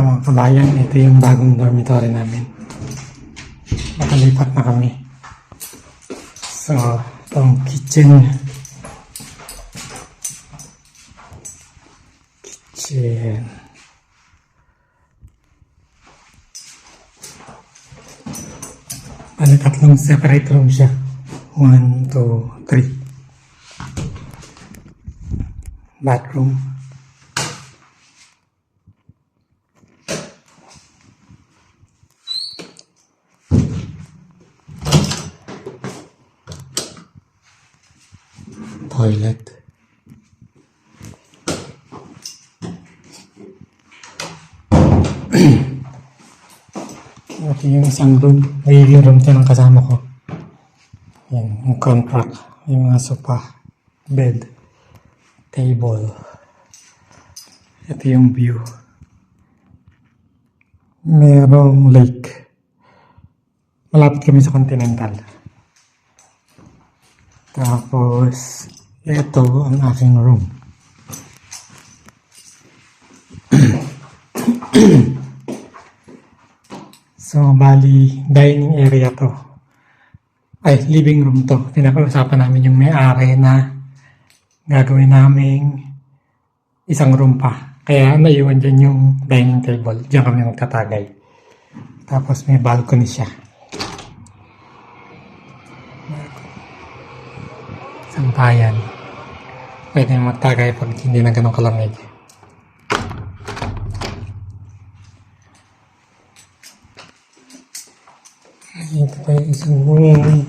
mga kabayan, ito yung bagong dormitory namin. Nakalipat na kami. So, itong kitchen. Bali, tatlong separate room siya. 1, 2, 3. Bathroom. Toilet. Ito yung isang room. Magiging room ito ng kasama ko. Yan, yung contract. Yung mga sofa, bed, table. Ito yung view. Merong lake. Malapit kami sa Continental. Tapos, ito ang aking room. So, bali, dining area to. Ay, living room to. Pinag-uusapan namin yung may-ari na gagawin naming isang room pa. Kaya naiwan dyan yung dining table. Diyan kami magtatagay. Tapos may balcony siya. Sampayan. Pwede magtagay pag hindi na ganun kalamig. Ito pa yung isang room.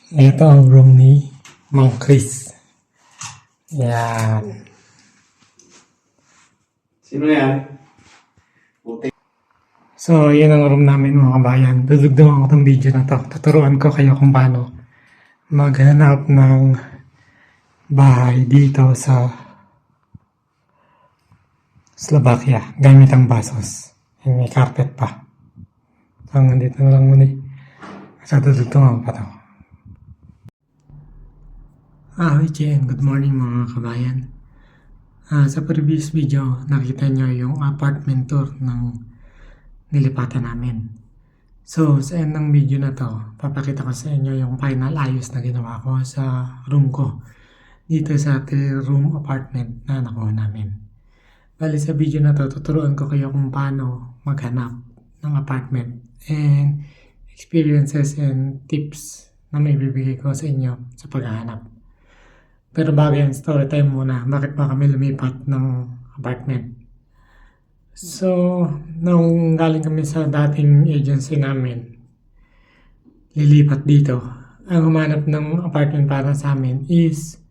Ito ang room ni Mang Chris. Yan. Sino yan? Puti. So, yun ang room namin mga kabayan. Dudugtong ako itong video na to. Tuturuan ko kayo kung paano maghanap ng bahay dito sa Slovakia gamit ang basos. May carpet pa. So, hanggang dito na lang muna. Sa dudugtong ako pa to. Good morning mga kabayan. Sa previous video, nakita nyo yung apartment tour ng nilipatan namin. So, sa end ng video na to, papakita ko sa inyo yung final ayos na ginawa ko sa room ko. Dito sa 3-room apartment na nakuha namin. Bali sa video na to, tuturuan ko kayo kung paano maghanap ng apartment and experiences and tips na may bibigay ko sa inyo sa paghahanap. Pero bago yan, story time muna. Bakit ba kami lumipat ng apartment? So, nung galing kami sa dating agency namin, lilipat dito. Ang humanap ng apartment para sa amin is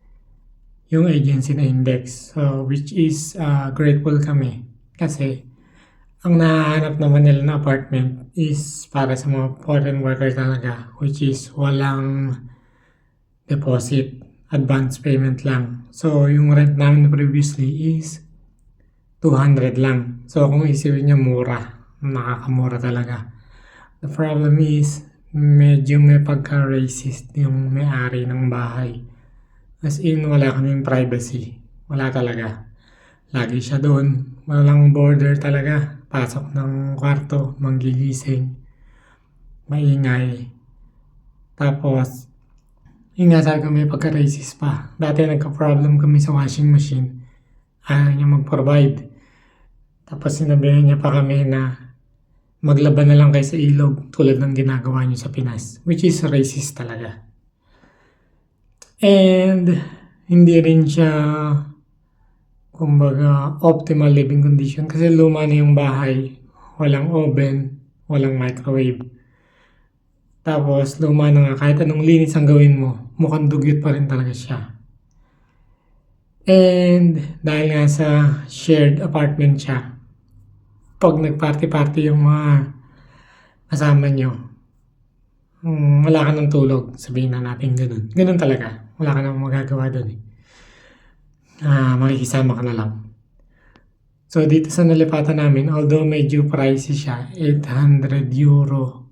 yung agency na Index. So, which is grateful kami. Kasi, ang nahanap naman nila na apartment is para sa mga foreign worker talaga. Which is walang deposit, advance payment lang. So, yung rent namin previously is 200 lang. So, kung isipin niya mura, nakakamura talaga. The problem is, medyo may pagka-racist yung may-ari ng bahay. As in, wala kaming privacy. Wala talaga. Lagi siya doon. Walang border talaga. Pasok ng kwarto, manggigising, maingay. Tapos, yung nga sabi ko may pagka-racist pa. Dati nagka-problem kami sa washing machine. Ayaw niya mag-provide. Tapos sinabihan niya pa kami na maglaban na lang kayo sa ilog tulad ng ginagawa niyo sa Pinas. Which is racist talaga. And hindi rin siya kumbaga optimal living condition kasi luma na yung bahay. Walang oven, walang microwave. Tapos luma na nga kahit anong linis ang gawin mo, mukhang dugyot pa rin talaga siya. And dahil nga sa shared apartment siya, pag nag-party-party yung mga kasama nyo, wala ka ng tulog, sabihin na natin ganun. Ganun talaga. Wala ka nang magagawa doon eh. Makikisama ka na lang. So dito sa nalipatan namin, although medyo pricey siya, 800 euro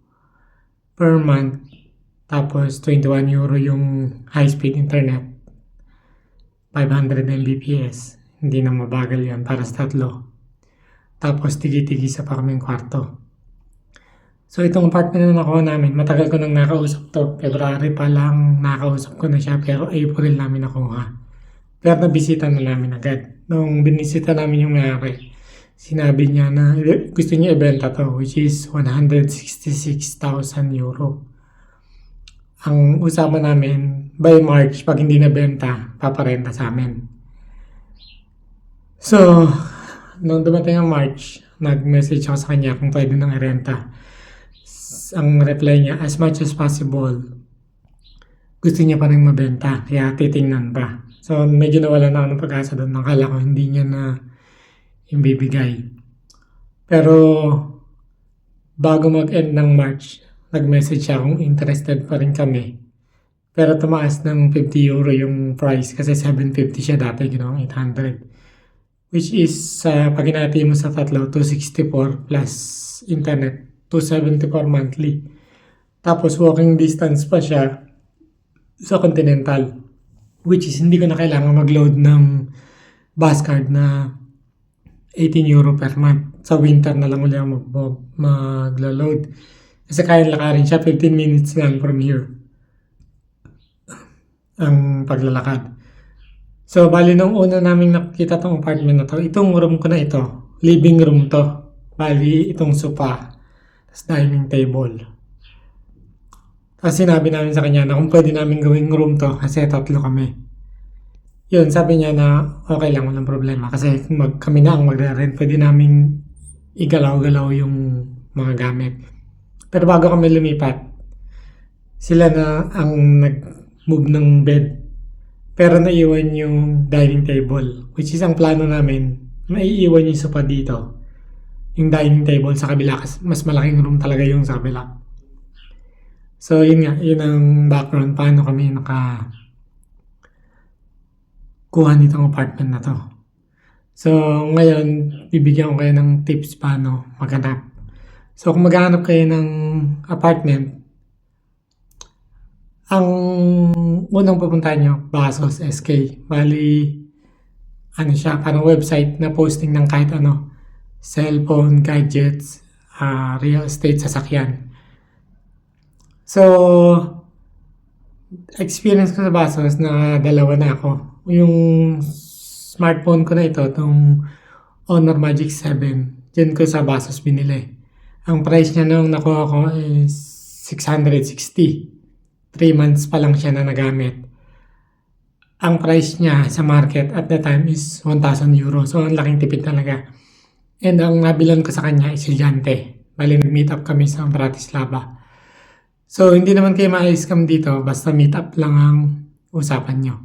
per month, tapos 21 euro yung high-speed internet. 500 Mbps. Hindi na mabagal yan para sa tatlo. Tapos tigi-tigisa pa kaming kwarto. So itong apartment na nakuha namin, matagal ko nang nakausap to. February pa lang nakausap ko na siya, pero April namin nakuha. Pero nabisita na namin agad. Nung binisita namin yung may-ari, sinabi niya na gusto niya ibenta to, which is 166,000 euro. Ang usapan namin, by March, pag hindi nabenta, paparenta sa amin. So, nung dumating ang March, nag-message ako sa kanya kung pwede nang irenta. Ang reply niya, as much as possible, gusto niya pa rin mabenta, kaya titingnan pa. So, medyo nawala na ako ng pag-asa doon. Nakala ko hindi niya na ibibigay. Pero, bago mag-end ng March, nag-message siya kung interested pa rin kami. Pero tumaas ng 50 euro yung price kasi 750 siya dati, ginawang 800. Which is, pag hinati mo sa tatlo, 264 plus internet, 274 monthly. Tapos walking distance pa siya sa Continental. Which is, hindi ko na kailangan mag-load ng bus card na 18 euro per month. Sa winter na lang ulit ako mag-load. Kasi kaya lakarin siya, 15 minutes lang from here. Ang paglalakad. So, bali nung una naming nakikita tong apartment na to, itong room ko na ito, living room to. Bali, itong sofa, tapos dining table. Tapos sinabi namin sa kanya na kung pwede namin gawing room to, kasi tatlo kami. Yun, sabi niya na okay lang, walang problema. Kasi kami na ang magre-rent, pwede namin igalaw-galaw yung mga gamit. Pero bago kami lumipat, sila na ang nag-move ng bed. Pero naiwan yung dining table. Which is ang plano namin, maiiwan yung sofa dito. Yung dining table sa kabila. Kasi mas malaking room talaga yung sa kabila. So yun nga, yun ang background. Paano kami kuha nitong apartment na to. So ngayon, bibigyan ko kayo ng tips paano maghanap. So kung maghanap kayo ng apartment, ang unang pupuntahan nyo, Basos SK. Bali, ano siya, parang website na posting ng kahit ano. Cellphone, gadgets, real estate, sasakyan. So, experience ko sa Basos na dalawa na ako. Yung smartphone ko na ito, itong Honor Magic 7. Diyan ko sa Basos binili. Ang price niya nung nakuha ko is 660. 3 months pa lang siya na nagamit. Ang price niya sa market at the time is 1,000 euro. So, ang laking tipid talaga. And ang nabilan ko sa kanya is estudyante. Bali, nag-meet up kami sa Bratislava. So, hindi naman kayo ma-scam dito. Basta meet up lang ang usapan nyo.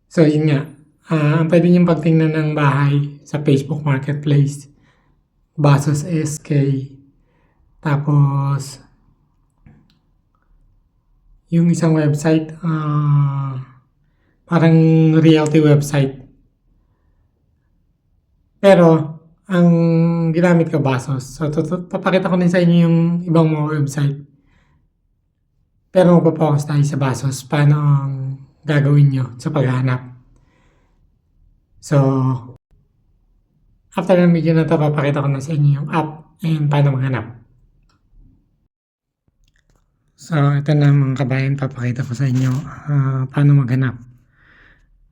So, yun nga. Ang pwede niyong pagtingnan ng bahay sa Facebook Marketplace. Basos SK. Tapos, yung isang website, parang realty website. Pero, ang ginamit ko Basos. So, papakita ko din sa inyo yung ibang mga website. Pero magpapokus tayo sa Basos. Paano ang gagawin nyo sa paghahanap. So, after ng video na ito, papakita ko na sa inyo yung app and paano maghanap. So, ito na mga kabayan, papakita ko sa inyo paano maghanap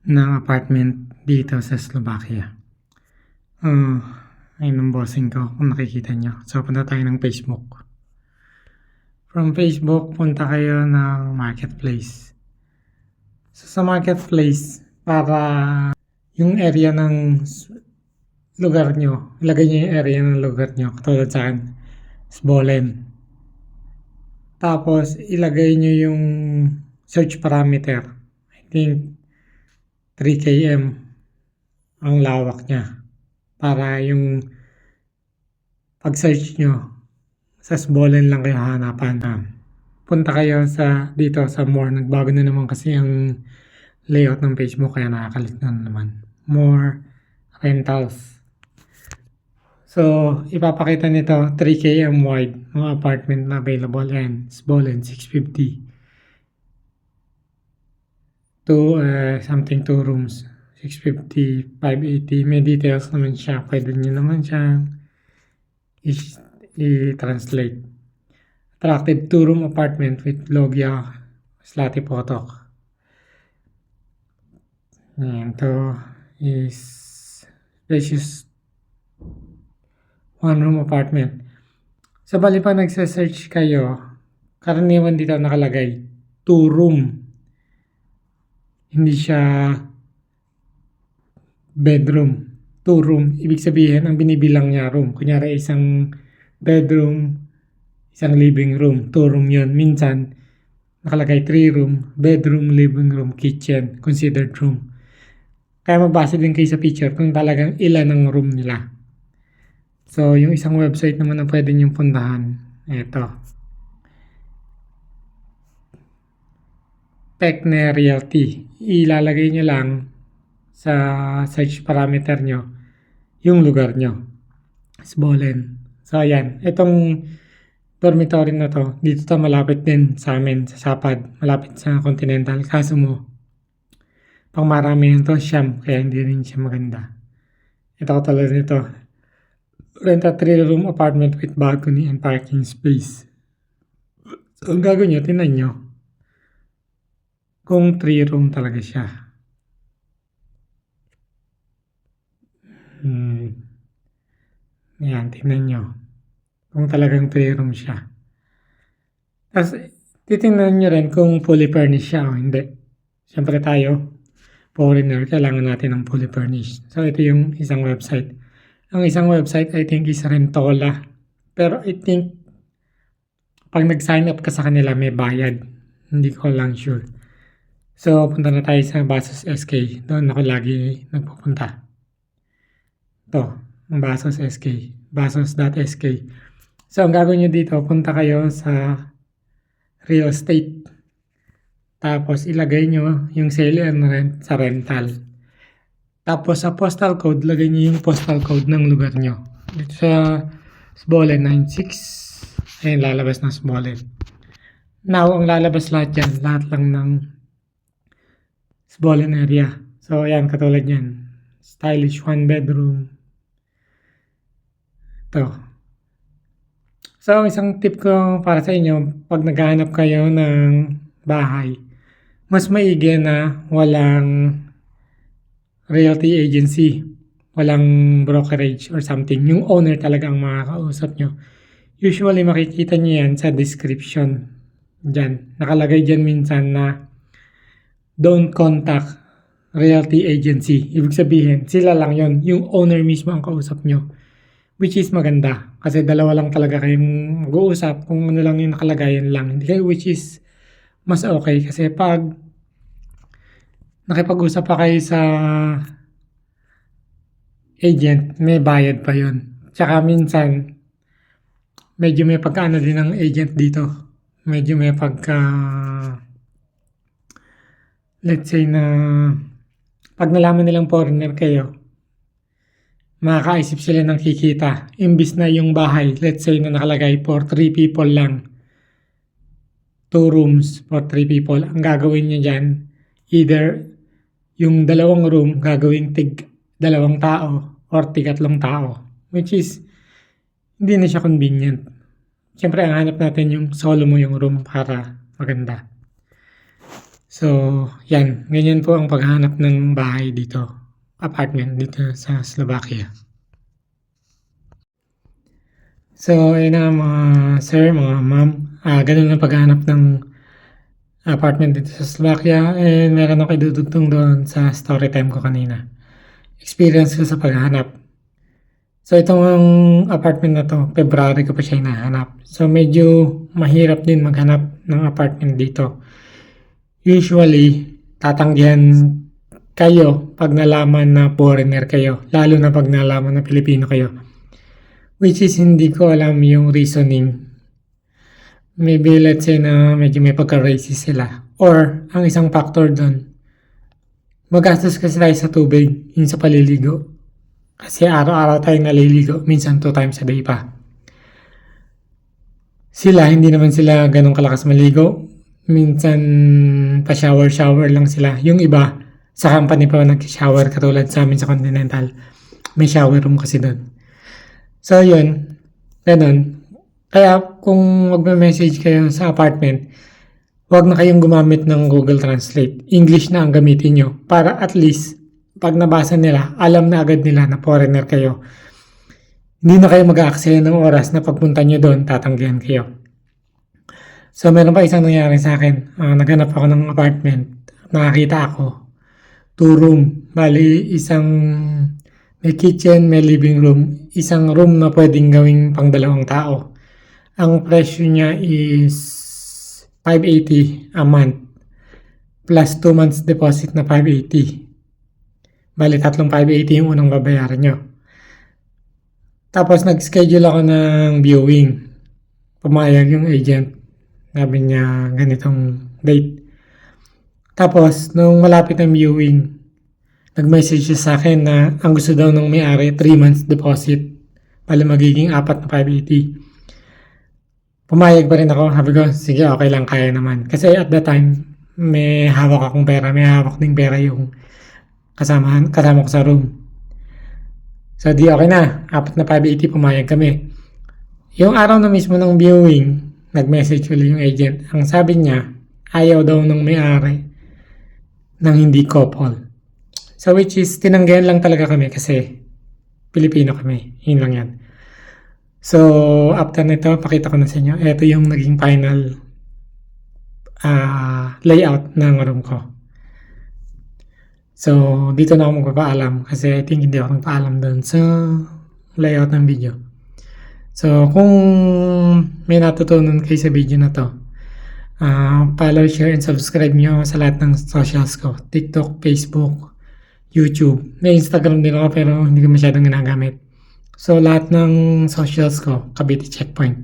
ng apartment dito sa Slovakia. Ayun ang bossing ko kung nakikita nyo. So, punta tayo ng Facebook. From Facebook, punta kayo ng Marketplace. So, sa Marketplace, para yung area ng lugar nyo, ilagay nyo yung area ng lugar nyo, katulad sa akin, Sbolen. Tapos, ilagay nyo yung search parameter. I think 3 km ang lawak niya. Para yung pag-search nyo, sa Sbolen lang kayo hanapan. Punta kayo dito sa more. Nagbago na naman kasi ang layout ng page mo, kaya nakakalit na naman. More rentals. So, ipapakita nito 3 km wide mga apartment na available and Sbolen 650. something 2 rooms. 650, 580. May details naman siya. Pwede nyo naman siya i-translate. Attractive 2-room apartment with Loggia Slati Potok. Ayan, to is spacious 1-room apartment. So, bali pa nagsa-search kayo, karaniwan dito nakalagay 2-room. Hindi siya bedroom. 2-room. Ibig sabihin, ang binibilang niya room. Kunyari, isang bedroom, isang living room. 2-room yun. Minsan, nakalagay 3-room, bedroom, living room, kitchen, considered room. Kaya magbase din kayo sa picture kung talagang ilan ang room nila. So, yung isang website naman na pwede niyong puntahan, ito. Tecne Realty. Ilalagay niyo lang sa search parameter nyo yung lugar nyo. Sbolen. So, ayan. Itong dormitory na to, dito to malapit din sa amin, sa Sapad. Malapit sa Continental. Kaso mo, pang maramihan to, siyam. Kaya hindi rin siya maganda. Ito ko talaga nito. Rent a 3-room apartment with balcony and parking space. So, ang gagawin nyo, tinan nyo. Kung 3-room talaga siya. Ayan, tingnan nyo. Kung talagang 3-room siya. Tapos, titingnan nyo rin kung fully furnished siya o hindi. Siyempre tayo, foreigner, kailangan natin ng fully furnished. So, ito yung isang website. Ang isang website, I think, is Rentola. Pero I think, pag nag-sign up ka sa kanila, may bayad. Hindi ko lang sure. So, punta na tayo sa Basos SK. Doon ako lagi nagpupunta. Ito, ang Basos SK. Basos.sk. So, ang gagawin nyo dito, punta kayo sa real estate. Tapos, ilagay nyo yung sale and rent sa rental. Tapos, sa postal code, lagay nyo yung postal code ng lugar nyo. Dito sa Sbolen 96. Ayun, lalabas na Sbolen. Now, ang lalabas lahat dyan, lahat lang ng Sbolen area. So, ayan, katulad yan. Stylish 1-bedroom. Ito. So, isang tip ko para sa inyo, pag naghahanap kayo ng bahay, mas maigi na walang realty agency, walang brokerage or something. Yung owner talaga ang makakausap nyo. Usually, makikita nyo yan sa description. Diyan. Nakalagay dyan minsan na don't contact realty agency. Ibig sabihin, sila lang yon, yung owner mismo ang kausap nyo. Which is maganda. Kasi dalawa lang talaga kayong mag-uusap. Kung ano lang yung nakalagay, yan lang. Hindi kayo, which is mas okay. Kasi pag nakipag-usap pa kayo sa agent, may bayad pa yun. Tsaka minsan, medyo may pagkaano din ng agent dito. Medyo may pagka, let's say na, pag nalaman nilang foreigner kayo, makakaisip sila ng kikita. Imbis na yung bahay, let's say na nakalagay for 3 people lang. 2 rooms for 3 people. Ang gagawin nyo dyan, either yung 2 room gagawin tig 2 tao or tig 3 tao. Which is, hindi na siya convenient. Siyempre, ang hanap natin yung solo mo yung room para maganda. So, yan. Ganyan po ang paghanap ng bahay dito. Apartment dito sa Slovakia. So, ayun na mga sir, mga ma'am. Ganun ang paghanap ng apartment dito sa Slovakia. And meron ako idudugtong doon sa story time ko kanina. Experience ko sa paghanap. So, itong apartment na to, February ko pa siya hinahanap. So, medyo mahirap din maghanap ng apartment dito. Usually, tatanggihan kayo pag nalaman na foreigner kayo. Lalo na pag nalaman na Pilipino kayo. Which is, hindi ko alam yung reasoning. Maybe, let's say na medyo may pagka-racist sila. Or, ang isang factor doon, magastos kasi tayo sa tubig, yung sa paliligo. Kasi araw-araw tayong naliligo, minsan 2 times a day pa. Sila, hindi naman sila ganun kalakas maligo. minsan pa-shower-shower lang sila. Yung iba, sa company pa nag-shower katulad sa amin sa Continental. May shower room kasi doon. So, yun. Ganun. Kaya kung magme-message kayo sa apartment, huwag na kayong gumamit ng Google Translate. English na ang gamitin nyo. Para at least, pag nabasa nila, alam na agad nila na foreigner kayo. Hindi na kayo mag-aaksaya ng oras na pagpunta nyo doon, tatanggihan kayo. So, meron pa isang nangyari sa akin. Naghanap ako ng apartment. Nakakita ako. 2 room. Bali, may kitchen, may living room. Isang room na pwedeng gawing pang 2 tao. Ang presyo niya is 580 a month. Plus 2 months deposit na 580. Bali, 580 yung unang babayaran nyo. Tapos, nag-schedule ako ng viewing. Pumayag yung agent. Sabi niya, ganitong date. Tapos, nung malapit ng viewing, nag-message siya sa akin na ang gusto daw ng may-ari, 3 months deposit. Bali, magiging 4 na 580. Pumayag pa rin ako. Sabi ko, sige, okay lang, kaya naman. Kasi at that time, may hawak akong pera. May hawak ding pera yung kasama ko sa room. So, di okay na. 4 na 580, pumayag kami. Yung araw na mismo ng viewing, nag-message ulit yung agent. Ang sabi niya, ayaw daw ng may-ari ng hindi couple. So, which is, tinanggihan lang talaga kami kasi Pilipino kami. Yun lang yan. So, after nito, pakita ko na sa inyo. Ito yung naging final layout ng room ko. So, dito na ako magpapaalam kasi I think hindi ako nagpaalam doon sa layout ng video. So, kung may natutunan kayo sa video na to, follow, share, and subscribe nyo sa lahat ng socials ko. TikTok, Facebook, YouTube. May Instagram din ako pero hindi ko masyadong ginagamit. So, lahat ng socials ko, Cavite Checkpoint.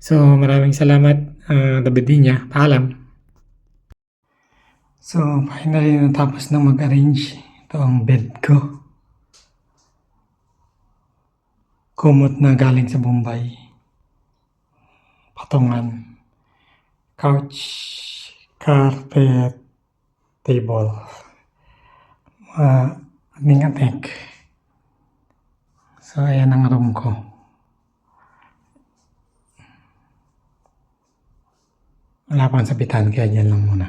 So, maraming salamat. David Dinya. Paalam. So, finally natapos na mag-arrange. Ito ang bed ko. Kumot na galing sa Bombay. Patungan. Couch. Carpet. Table. Ating atek. So, ayan ang room ko. Wala pang sabitan, kaya dyan lang muna.